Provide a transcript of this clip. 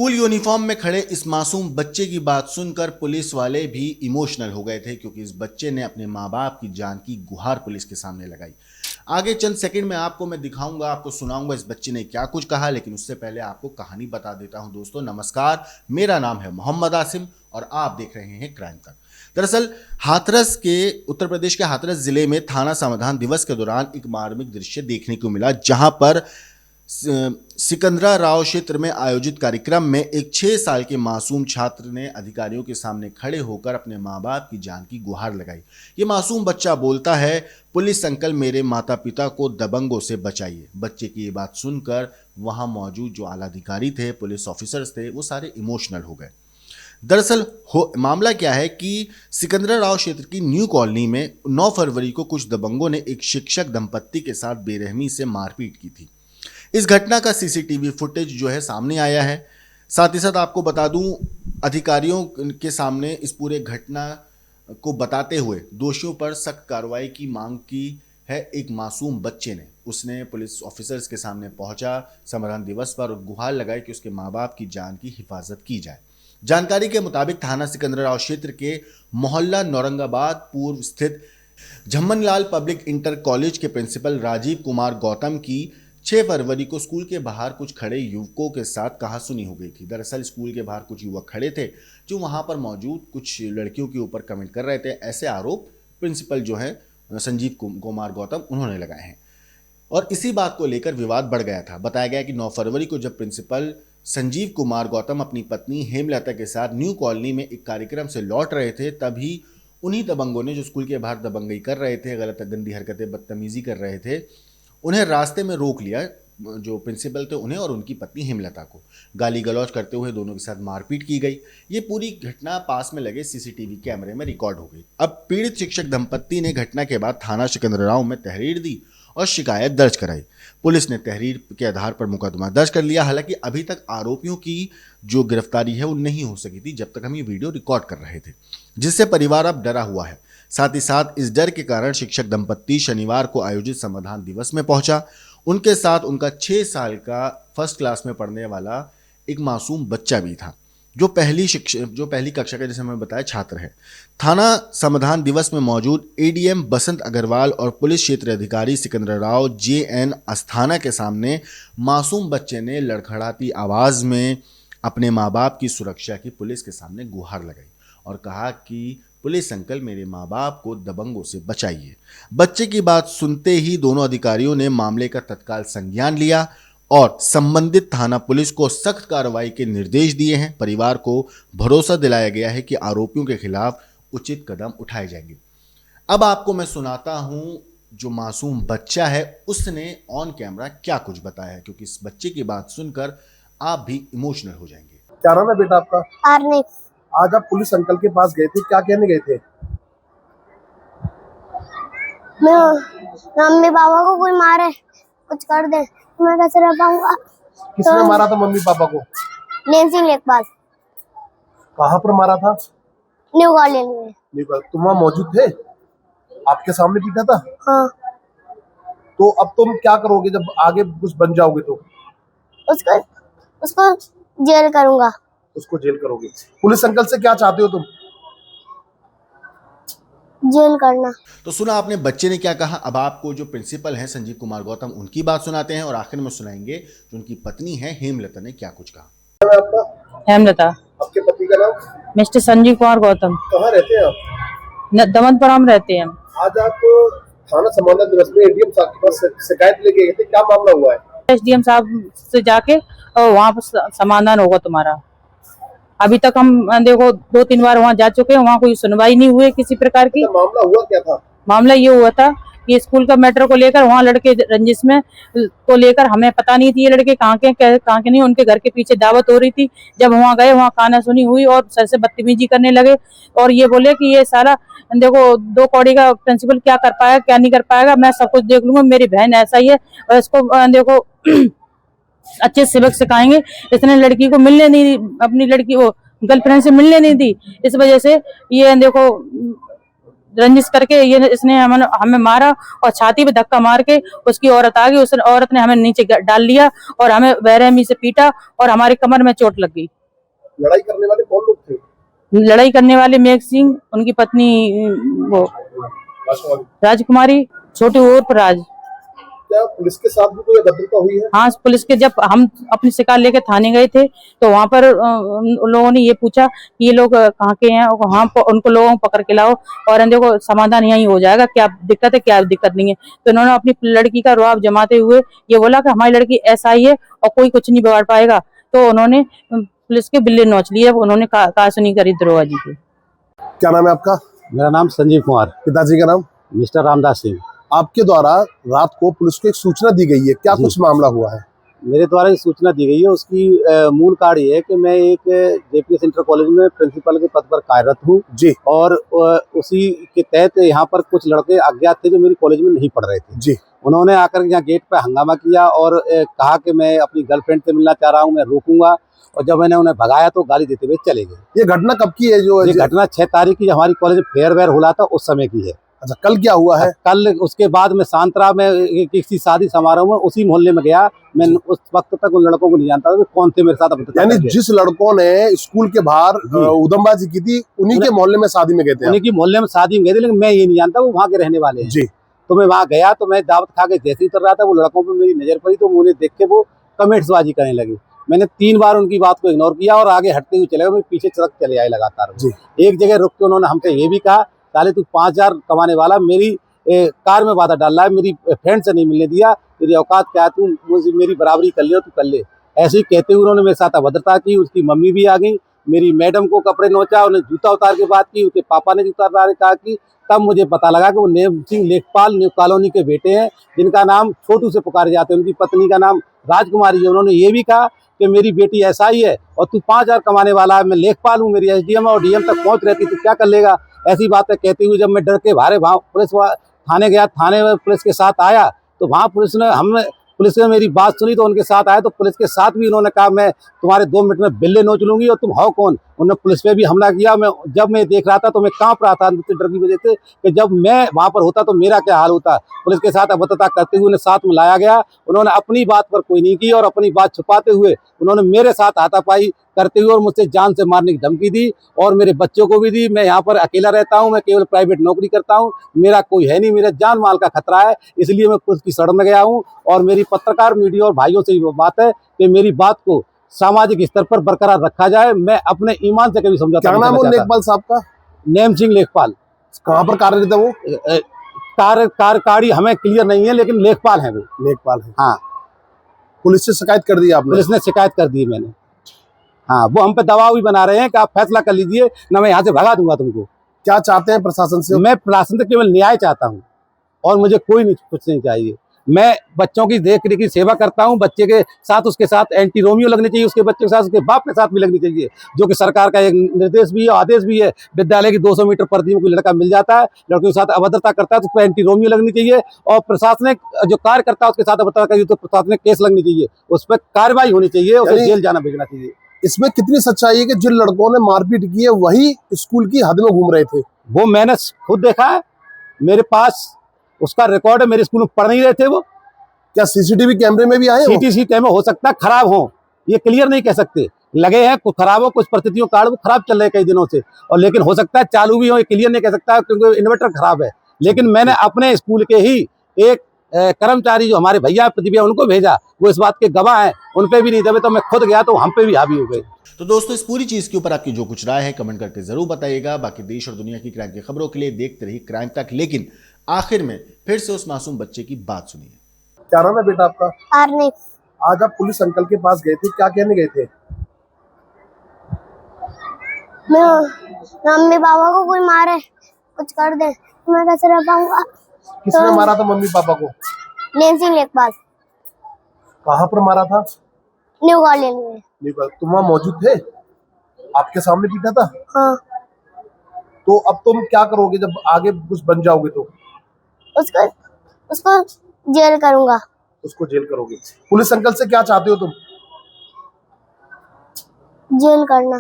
School uniform में खड़े इस मासूम बच्चे की बात सुनकर पुलिस वाले भी इमोशनल हो गए थे, क्योंकि इस बच्चे ने अपने माँ बाप की जान की गुहार पुलिस के सामने लगाई। आगे चंद सेकंड में आपको मैं दिखाऊंगा, आपको सुनाऊंगा इस बच्चे ने क्या कुछ कहा, लेकिन उससे पहले आपको कहानी बता देता हूं। दोस्तों नमस्कार, मेरा नाम है मोहम्मद आसिम और आप देख रहे हैं क्राइम तक। दरअसल हाथरस के उत्तर प्रदेश के हाथरस जिले में थाना समाधान दिवस के दौरान एक मार्मिक दृश्य देखने को मिला, जहां पर सिकंदरा राव क्षेत्र में आयोजित कार्यक्रम में एक 6 साल के मासूम छात्र ने अधिकारियों के सामने खड़े होकर अपने माँ बाप की जान की गुहार लगाई। ये मासूम बच्चा बोलता है, पुलिस अंकल मेरे माता पिता को दबंगों से बचाइए। बच्चे की ये बात सुनकर वहां मौजूद जो आला अधिकारी थे, पुलिस ऑफिसर्स थे, वो सारे इमोशनल हो गए। दरअसल मामला क्या है कि सिकंदरा राव क्षेत्र की न्यू कॉलोनी में 9 फरवरी को कुछ दबंगों ने एक शिक्षक दंपत्ति के साथ बेरहमी से मारपीट की थी। इस घटना का सीसीटीवी फुटेज जो है सामने आया है। साथ ही साथ आपको बता दूं, अधिकारियों के सामने इस पूरे घटना को बताते हुए दोषियों पर सख्त कार्रवाई की मांग की है। एक मासूम बच्चे ने, उसने पुलिस ऑफिसर्स के सामने पहुंचा समाधान दिवस पर और गुहार लगाई कि उसके माँ बाप की जान की हिफाजत की जाए। जानकारी के मुताबिक थाना सिकंदरा राव क्षेत्र के मोहल्ला नौरंगाबाद पूर्व स्थित झम्मनलाल पब्लिक इंटर कॉलेज के प्रिंसिपल राजीव कुमार गौतम की 6 फरवरी को स्कूल के बाहर कुछ खड़े युवकों के साथ कहासुनी हो गई थी। दरअसल स्कूल के बाहर कुछ युवक खड़े थे जो वहां पर मौजूद कुछ लड़कियों के ऊपर कमेंट कर रहे थे। ऐसे आरोप प्रिंसिपल जो है संजीव कुमार गौतम उन्होंने लगाए हैं और इसी बात को लेकर विवाद बढ़ गया था। बताया गया कि 9 फरवरी को जब प्रिंसिपल संजीव कुमार गौतम अपनी पत्नी हेमलता के साथ न्यू कॉलोनी में एक कार्यक्रम से लौट रहे थे, तभी उन्हीं दबंगों ने, जो स्कूल के बाहर दबंगई कर रहे थे, गलत गंदी हरकतें बदतमीजी कर रहे थे, उन्हें रास्ते में रोक लिया। जो प्रिंसिपल थे उन्हें और उनकी पत्नी हेमलता को गाली गलौज करते हुए दोनों के साथ मारपीट की गई। ये पूरी घटना पास में लगे सीसीटीवी कैमरे में रिकॉर्ड हो गई। अब पीड़ित शिक्षक दंपत्ति ने घटना के बाद थाना सिकंदरा राव में तहरीर दी और शिकायत दर्ज कराई। पुलिस ने तहरीर के आधार पर मुकदमा दर्ज कर लिया। हालांकि अभी तक आरोपियों की जो गिरफ्तारी है वो नहीं हो सकी थी जब तक हम ये वीडियो रिकॉर्ड कर रहे थे, जिससे परिवार अब डरा हुआ है। साथ ही साथ इस डर के कारण शिक्षक दंपत्ति शनिवार को आयोजित समाधान दिवस में पहुंचा। उनके साथ उनका 6 साल का फर्स्ट क्लास में पढ़ने वाला एक मासूम बच्चा भी था, जो पहली कक्षा का, जैसे मैंने बताया, छात्र है। थाना समाधान दिवस में मौजूद एडीएम बसंत अग्रवाल और पुलिस क्षेत्र अधिकारी सिकंदरा राव JN अस्थाना के सामने मासूम बच्चे ने लड़खड़ाती आवाज में अपने माँ बाप की सुरक्षा की पुलिस के सामने गुहार लगाई और कहा कि पुलिस अंकल मेरे माँ बाप को दबंगों से बचाइए। बच्चे की बात सुनते ही दोनों अधिकारियों ने मामले का तत्काल संज्ञान लिया और संबंधित थाना पुलिस को सख्त कार्रवाई के निर्देश दिए हैं। परिवार को भरोसा दिलाया गया है कि आरोपियों के खिलाफ उचित कदम उठाए जाएंगे। अब आपको मैं सुनाता हूं जो मासूम बच्चा है उसने ऑन कैमरा क्या कुछ बताया है, क्योंकि इस बच्चे की बात सुनकर आप भी इमोशनल हो जाएंगे। क्या नाम है बेटा आपका? आर्निक। आज आप पुलिस अंकल के पास गए थे, क्या कहने गए थे? मम्मी पापा को कोई मारे, कुछ कर दे तो मैं कैसे रह पाऊंगा। किसने मारा था मम्मी पापा को? नेंसी लेखपाल। कहाँ पर मारा था? न्यू कॉलोनी में। तुम वहाँ मौजूद थे? आपके सामने पीटा था? हाँ। तो अब तुम क्या करोगे जब आगे कुछ बन जाओगे तो? उसको जेल करूंगा। उसको जेल करोगे? पुलिस अंकल से क्या चाहते हो तुम? जेल करना। तो सुना आपने बच्चे ने क्या कहा। अब आपको जो प्रिंसिपल हैं संजीव कुमार गौतम, उनकी बात सुनाते हैं और आखिर में सुनाएंगे जो उनकी पत्नी है हेमलता ने क्या कुछ कहा। आपका? हेमलता। आपके पति का नाम? मिस्टर संजीव कुमार गौतम। कहाँ रहते हैं आप? दमनपुरम रहते हैं। आज आप थाना समाधान दिवस में एडीएम साहब के पास शिकायत लेके गए थे, क्या मामला हुआ है? एसडीएम साहब से जाके और वहाँ पर समाधान होगा तुम्हारा। अभी तक हम देखो 2-3 बार वहाँ जा चुके हैं, वहाँ कोई सुनवाई नहीं हुई किसी प्रकार की। तो मामला हुआ क्या था? मामला ये हुआ था कि स्कूल का मैटर को लेकर वहाँ लड़के रंजिश में को लेकर हमें पता नहीं थी ये लड़के कहाँ के नहीं। उनके घर के पीछे दावत हो रही थी। जब वहाँ गए, वहाँ कानासुनी हुई और सर से बदतमीजी करने लगे और ये बोले कि ये सारा देखो 2 कौड़ी का प्रिंसिपल क्या कर पाएगा क्या नहीं कर पाएगा, मैं सब कुछ देख लूंगा, मेरी बहन ऐसा ही है और इसको देखो अच्छे सबक सिखाएंगे। इसने लड़की को मिलने नहीं दी, अपनी लड़की वो गर्लफ्रेंड से मिलने नहीं दी। इस वजह से ये देखो रंजिश करके ये इसने हमें मारा और छाती पे धक्का मार के उसकी औरत आ गई, उस औरत ने हमें नीचे डाल लिया और हमें बेरहमी से पीटा और हमारी कमर में चोट लग गई। लड़ाई करने वाले कौन लोग थे? लड़ाई करने वाले मेघ सिंह, उनकी पत्नी वो राजकुमारी, छोटे उर्फ राज। क्या पुलिस के साथ भी कोई अभद्रता हुई है? हाँ, पुलिस के जब हम अपनी शिकायत लेके थाने गए थे तो वहाँ पर उन लोगों ने ये पूछा कि ये लोग कहाँ के हैं, और वहाँ उनको लोगों को पकड़ के लाओ और देखो समाधान यही हो जाएगा, क्या दिक्कत है क्या दिक्कत नहीं है। तो उन्होंने अपनी लड़की का रुआब जमाते हुए ये बोला कि हमारी लड़की ऐसा ही है और कोई कुछ नहीं बिगाड़ पाएगा। तो उन्होंने पुलिस के बिल्ले नोच लिए, उन्होंने कहा सुनी करी दरोगा जी की। क्या नाम है आपका? मेरा नाम संजीव कुमार। पिताजी का नाम? मिस्टर रामदास सिंह। आपके द्वारा रात को पुलिस को एक सूचना दी गई है, क्या कुछ मामला हुआ है? मेरे द्वारा ये सूचना दी गई है, उसकी मूल कार्य ये है कि मैं एक जेपीएस इंटर कॉलेज में प्रिंसिपल के पद पर कार्यरत हूँ जी। और उसी के तहत यहाँ पर कुछ लड़के अज्ञात थे जो मेरी कॉलेज में नहीं पढ़ रहे थे जी। उन्होंने आकर यहाँ गेट पर हंगामा किया और कहा कि मैं अपनी गर्लफ्रेंड से मिलना चाह रहा हूँ, मैं रोकूंगा। और जब मैंने उन्हें भगाया तो गाली देते हुए चले गए। ये घटना कब की है? ये घटना 6 तारीख की हमारी कॉलेज में फेयरवेयर हो रहा था उस समय की है। अच्छा, कल क्या हुआ है? कल उसके बाद मैं सांतरा में किसी शादी समारोह में उसी मोहल्ले में गया। मैं उस वक्त तक उन लड़कों को नहीं जानता था कौन थे मेरे साथ। यानी जिस लड़कों ने स्कूल के बाहर उदमबाजी की थी उन्हीं के मोहल्ले में शादी में गए थे? उन्हीं की मोहल्ले में शादी में गए थे, लेकिन मैं ये नहीं जानता वो वहाँ के रहने वाले हैं जी। तो मैं वहाँ गया तो मैं दावत खा के जैसे ही उतर रहा था वो लड़कों पर मेरी नजर पड़ी तो उन्हें देख के वो कमेंट्सबाजी करने लगे। मैंने 3 बार उनकी बात को इग्नोर किया और आगे हटते हुए चले गए। मैं पीछे सड़क चले आए लगातार जी। एक जगह रुक के उन्होंने हमसे ये भी कहा, साले तू 5000 कमाने वाला मेरी कार में वादा डाल रहा है, मेरी फ्रेंड से नहीं मिलने दिया, तेरी औकात क्या है, तू मुझे मेरी बराबरी कर ले तू कर ले। ऐसे ही कहते हुए उन्होंने मेरे साथ अभद्रता की। उसकी मम्मी भी आ गई, मेरी मैडम को कपड़े नोचा, उन्हें जूता उतार के बात की, उसके पापा ने जूता उतार के कहा कि तब मुझे पता लगा कि वो नेम सिंह लेखपाल न्यू कॉलोनी के बेटे हैं जिनका नाम छोटू से पुकारे जाते हैं। उनकी पत्नी का नाम राजकुमारी है। उन्होंने ये भी कहा कि मेरी बेटी ऐसा ही है और तू 5000 कमाने वाला है, मैं लेखपाल हूँ, मेरी एसडीएम और डीएम तक पहुँच रहती, तू क्या कर लेगा। ऐसी बातें कहते हुए जब मैं डर के भारे वहाँ पुलिस थाने गया, थाने में पुलिस के साथ आया तो वहाँ पुलिस ने मेरी बात सुनी तो उनके साथ आया तो पुलिस के साथ भी उन्होंने कहा मैं तुम्हारे 2 मिनट में बिल्ले नोच लूंगी और तुम हो कौन। उन्होंने पुलिस पे भी हमला किया। जब मैं देख रहा था तो मैं कांप रहा था डर की वजह से कि जब मैं वहाँ पर होता तो मेरा क्या हाल होता। पुलिस के साथ अभद्रता करते हुए उन्हें साथ में लाया गया। उन्होंने अपनी बात पर कोई नहीं की और अपनी बात छुपाते हुए उन्होंने मेरे साथ हाथापाई करते हुए और मुझसे जान से मारने की धमकी दी और मेरे बच्चों को भी दी। मैं यहाँ पर अकेला रहता हूँ, मैं केवल प्राइवेट नौकरी करता हूँ, मेरा कोई है नहीं, मेरे जान माल का खतरा है, इसलिए मैं पुलिस की शरण में गया हूँ। और मेरी पत्रकार मीडिया और भाइयों से ये बात है कि मेरी बात को सामाजिक स्तर पर बरकरार रखा जाए। मैं अपने ईमान से कभी समझौता क्या नाम है लेखपाल साहब का? नेम सिंह लेखपाल। कहाँ पर कार्यरत है वो? कार्यकारी हमें क्लियर नहीं है, लेकिन लेखपाल है वो। लेखपाल है। हाँ। पुलिस से शिकायत कर दी आपने? पुलिस ने शिकायत कर दी मैंने। हाँ, वो हम पे दबाव भी बना रहे हैं कि आप फैसला कर लीजिए ना मैं यहाँ से भगा दूंगा तुमको। क्या चाहते हैं प्रशासन से? मैं प्रशासन से केवल न्याय चाहता हूँ और मुझे कोई नहीं कुछ नहीं चाहिए। मैं बच्चों की देख रेख की सेवा करता हूँ। बच्चे के साथ उसके साथ एंटी रोमियो लगनी चाहिए, उसके बच्चे के साथ उसके बाप के साथ भी लगनी चाहिए, जो कि सरकार का एक निर्देश भी है, आदेश भी है। विद्यालय की 200 मीटर परिधि में कोई लड़का मिल जाता है, लड़के के साथ अभद्रता करता है तो उस पर एंटी रोमियो लगनी चाहिए और प्रशासनिक जो कार्य करता है उसके साथ अभद्रता करिए तो प्रशासनिक केस लगनी चाहिए, उस पर कार्रवाई होनी चाहिए, उसे जेल जाना भेजना चाहिए। इसमें कितनी सच्चाई है कि जिन लड़कों ने मारपीट की है वही स्कूल की हद में घूम रहे थे? वो मैंने खुद देखा है, मेरे पास उसका रिकॉर्ड है। मेरे स्कूल में पढ़ नहीं रहे थे वो। क्या सीसीटीवी कैमरे में भी आए? सीटीसी कैमरे हो सकता है खराब हो, ये क्लियर नहीं कह सकते। लगे हैं कुछ खराब हो, कुछ परिस्थितियों कारण वो खराब चल रहे हैं कई दिनों से, और लेकिन हो सकता है चालू भी हो, ये क्लियर नहीं कह सकता क्योंकि इन्वर्टर खराब है। लेकिन मैंने अपने स्कूल के ही एक कर्मचारी जो हमारे भैया प्रतिभा उनको भेजा, वो इस बात के गवाह हैं, उन पे भी नहीं दबे तो मैं खुद गया तो हम पे भी हावी हो गए। तो दोस्तों इस पूरी चीज के ऊपर आपकी जो कुछ राय है कमेंट करके जरूर बताइएगा। बाकी देश और दुनिया की क्राइम की खबरों के लिए देखते रहिए क्राइम तक। लेकिन आखिर में फिर से उस मासूम बच्चे की बात सुनिए। क्या नाम है बेटा आपका? आरने आज आप पुलिस अंकल के पास गए थे, क्या कहने गए थे? मम्मी पापा को कोई मारे कुछ कर दे तो मैं कैसे रह पाऊंगा। किसने मारा था मम्मी पापा को? नेम सिंह लेखपाल। कहाँ पर मारा था? न्यू कॉलोनी में। तुम वहाँ मौजूद थे? आपके सामने पीटा था? हाँ। तो अब तुम क्या करोगे जब आगे कुछ बन जाओगे तो? उसको जेल करूंगा। उसको जेल करोगे? पुलिस अंकल से क्या चाहते हो तुम? जेल करना।